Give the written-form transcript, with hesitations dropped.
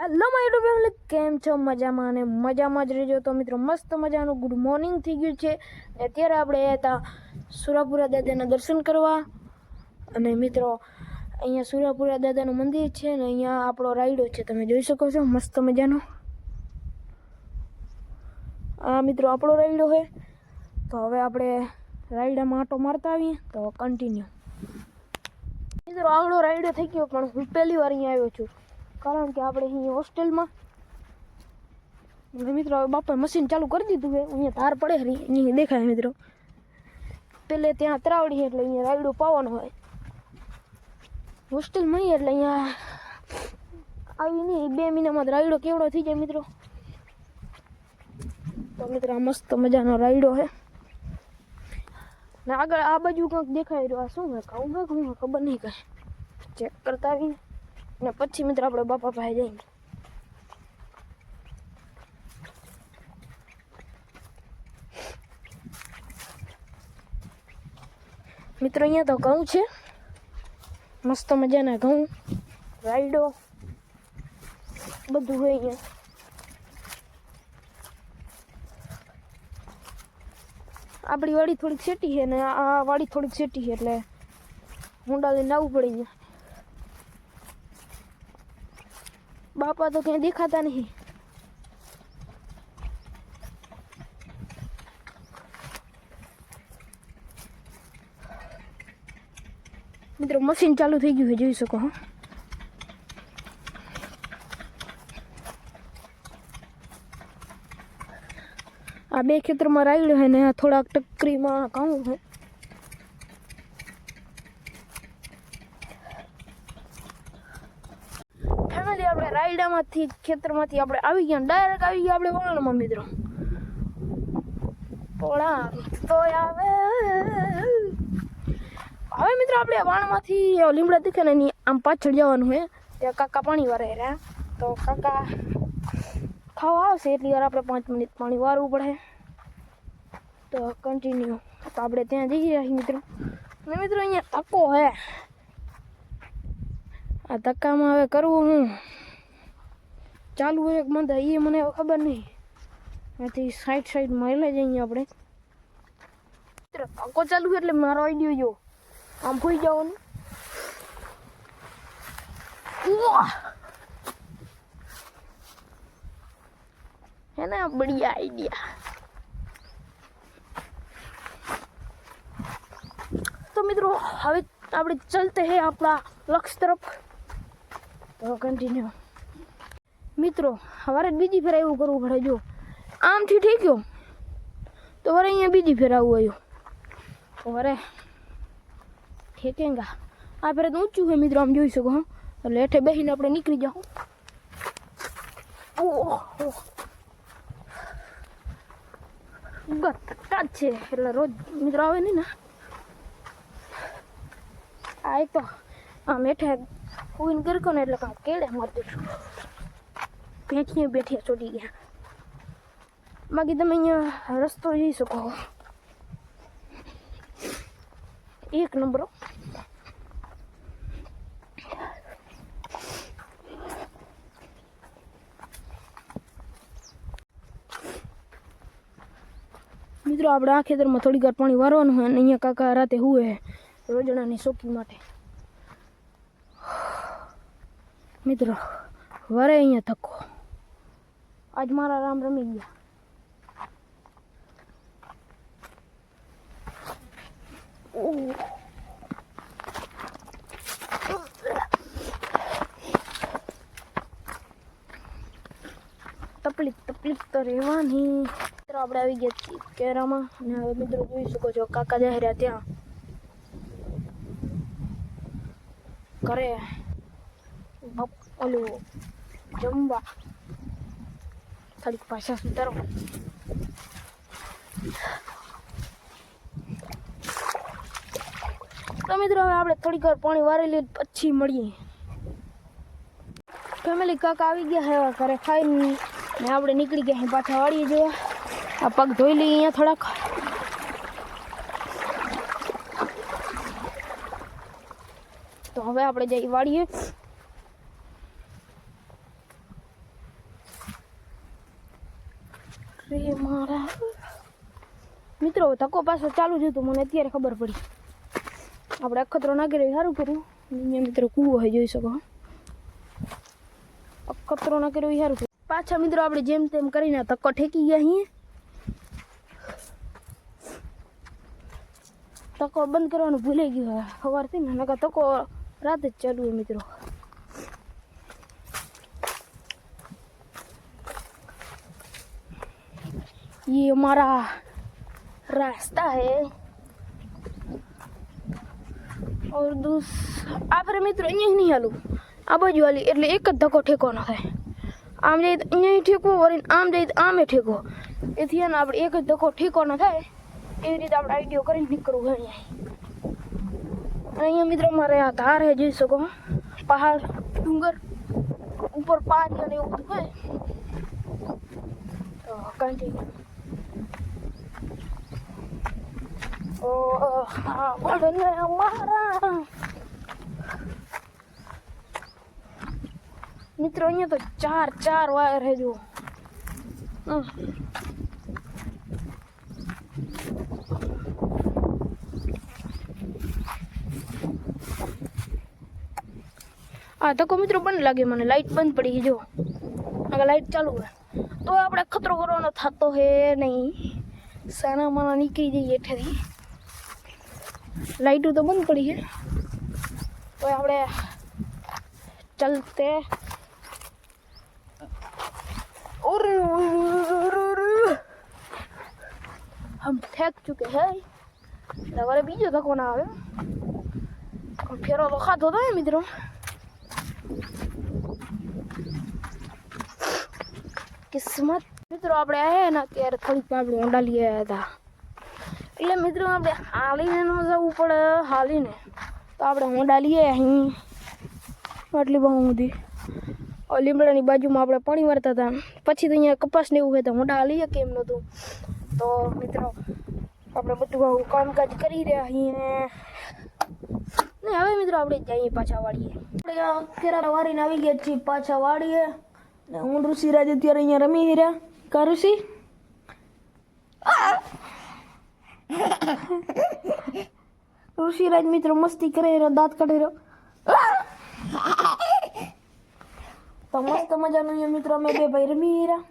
Hello my YouTube family, કેમ છો? મજામાં અને મજામાં જ રહેજો. તો મિત્રો મસ્ત મજાનું ગુડ મોર્નિંગ થઈ ગયું છે. અત્યારે આપણે હતા સુરાપુરા દાદાના દર્શન કરવા. અને મિત્રો અહીંયા સુરાપુરા દાદાનું મંદિર છે ને અહીંયા આપણો રાયડો છે, તમે જોઈ શકો છો મસ્ત મજાનો. આ મિત્રો આપણો રાયડો છે. તો હવે આપણે રાયડામાં આંટો મારતા આવીએ. તો કન્ટિન્યુ મિત્રો આવડો રાયડો થઈ ગયો, પણ હું પહેલી વાર અહીંયા આવ્યો છું, કારણ કે આપણે અહીં હોસ્ટેલમાં મિત્રો બાપાએ મશીન ચાલુ કરી દીધું છે. અહીંયા ધાર પડે અહીંયા દેખાય મિત્રો. પેલે ત્યાં તરાવડી એટલે અહીંયા રાયડું પાવાનું હોય. હોસ્ટેલમાં અહીં એટલે અહીંયા આવી નહીં 2 મહિનામાં જ રાયડો કેવડો થઈ જાય મિત્રો. તો મિત્રો આ મસ્ત મજાનો રાયડો છે ને આગળ આ બાજુ કંઈક દેખાય રહ્યો. આ શું છે? ઘઉં છે? ઘઉં ખબર નહીં, કાંઈ ચેક કરતા આવીને ને પછી મિત્રો આપણે બાપા પાસે જઈએ. મિત્રો અહીંયા તો ઘઉં છે, મસ્ત મજાના ઘઉં, રાયડો બધું હોય અહીંયા. આપણી વાડી થોડીક સેટી છે ને આ વાડી થોડીક સેટી છે, એટલે હુંડા લઈને આવવું પડે અહીંયા. બાપા તો ક્યાંય દેખાતા નહીં. મિત્રો મશીન ચાલુ થઈ ગયું છે, જોઈ શકો. આ 2 ખેતરમાં રાયડો છે ને આ થોડાક ટકરીમાં ઘઉં છે. ફેમિલી આપણે રાયડામાંથી ખેતરમાંથી આપણે આવી ગયા, ડાયરેક્ટ આવી ગયા આપણે વાણમાં મિત્રો. પોળા તો આવે હવે મિત્રો આપણે વાણમાંથી લીમડા દેખે ને એની આમ પાછળ જવાનું હોય. ત્યાં કાકા પાણી વારે રહ્યા, તો કાકા ખાવા આવશે એટલી વાર આપણે 5 મિનિટ પાણી વારવું પડે. તો કન્ટિન્યુ તો આપણે ત્યાં જઈ રહ્યા મિત્રો. ને મિત્રો અહીંયા તકો હે. આ ધક્કામાં હવે કરવું હું ચાલુ હોય બંધ એ મને ખબર નહીં. આથી સાઈડમાં લઈ જઈએ આપણે. તકો ચાલુ એટલે મારો આઈડિયો જો આમ ફૂઈ જવાનું. હે ના બઢિયા આઈડિયા. તો મિત્રો હવે આપણે ચલતે હે આપણા લક્ષ્ય તરફ. તો કન્ટિન્યુ મિત્રો. સવારે બીજી ફેર એવું કરવું પડે. જો આમથી ઠીક ગયો તો વરે અહીંયા બીજી ફેર આવું આવ્યું તો વરે ઠેકેંગા. આ ફેર તો ઊંચું હોય મિત્રો, આમ જોઈ શકો. એટલે હેઠે બેસીને આપણે નીકળી જાઉં. ગત છે એટલે રોજ મિત્રો આવે નહીં ને. આ એક તો આમ હેઠે ઉઈને ગરકો ને એટલે કામ કેળે મારી દઈશું. ભેંઠીએ બેઠિયા ચોટી ગયા. બાકી તમે અહીંયા રસ્તો જઈ શકો, 1 નંબર. મિત્રો આપણે આ ખેતરમાં થોડીક વાર પાણી વારવાનું હોય અને અહીંયા કાકા રાતે હુએ રોજડાની શોકી માટે. મિત્રો વરે અહીંયા થકો. આજ મારા રામ રમી ગયા. તકલીફ તો રહેવાની. મિત્રો આપણે આવી ગયા કેરામાં અને હવે મિત્રો જોઈ શકો છો કાકા જાય રહ્યા ત્યાં ઘરે ઓલું જમવા થોડીક પાછા સુધારો. તો મિત્રો હવે આપણે થોડીક વાર પાણી વારી લઈએ પછી મળીએ. ફેમિલી કાકા આવી ગયા હે ઘરે ખાઈને ને આપણે નીકળી ગયા પાછા વાળીએ જવા. આ પગ ધોઈ લઈએ અહીંયા થોડાક. તો હવે આપણે જઈ વાળીએ. રે મારા મિત્રો ધક્કો પાછો ચાલુ જ હતું, મને અત્યારે ખબર પડી. આપણે અખતરો નાખી રહ્યું, સારું કર્યું. અહીંયા મિત્રો કૂવો હોય, જોઈ શકો. અખતરો નાખી રહ્યું, સારું કર્યું. પાછા મિત્રો આપણે જેમ તેમ કરીને ધક્કો ઠેકી ગયા. અહીં તકો બંધ કરવાનું ભૂલી ગયું સવારથી ને, નકર તકો રાતે જ ચાલુ હોય મિત્રો. ये हमारा रास्ता है और આપણે મિત્રો અહીંયા નહીં હાલું, આ બાજુ હાલી એટલે એક જ ધક્કો ઠેકવાનો થાય. આમ જઈએ તો અહીંયા ઠેકવો, વળી આમ જઈએ તો આમે ઠેકવો. એથી ને આપણે એક જ ધક્કો ઠેકવાનો થાય. એવી રીતે આપણે આઈડિયો કરીને નીકળવું હોય અહીંયા. અહીંયા મિત્રો મારે આ ધાર હે, જોઈ શકો. પહાડ, ડુંગર ઉપર પાણી અને એવું બધું હોય. તો કન્ટિન્યુ. મિત્રો અહીંયા તો ચાર વાયર હે જો. આ ધક્કો મિત્રો બંધ લાગે મને, લાઈટ બંધ પડી ગઈ જો. આગળ લાઈટ ચાલુ હોય તો આપણે ખતરો કરવાનો થતો હે નહીં. સાના માના નીકળી જઈએ હેઠેથી. લાઈટો તો બંધ પડી છે તો આપણે ચલતે. हम थक चुके हैं, हमारे बीजो धक्को ना આવે. ફેરો તો ખાધો હતો ને મિત્રો. કિસ્મત મિત્રો આપણે આવ્યા ને ત્યારે થોડીક આપણે ઊંડા લઈ આવ્યા હતા. એટલે મિત્રો આપણે હાલીને ન જવું પડે, હાલીને તો આપણે ઊંડા લઈએ અહીં આટલી બહુ ઊંધી. લીમડાની બાજુમાં આપણે પાણી વારતા હતા. પછી તો અહીંયા કપાસ ને એવું હોય તો ઊંડા હાલીએ કેમ નહોતું. તો મિત્રો આપણે બધું આવું કામકાજ કરી રહ્યા અહીંયા ને. હવે મિત્રો આપણે જઈએ પાછા વાળીએ. આપણે કેરા વારીને આવી ગયા છીએ પાછા વાળીએ. હું ઋષિરાજ અત્યારે અહીંયા રમી રહ્યા. કા ઋષિ? ઋષિરાજ મિત્રો મસ્તી કરે રહ્યો, દાંત કાઢી રહ્યો. તો મસ્ત મજાનું મિત્રો અમે બે ભાઈ રમી રહ્યા.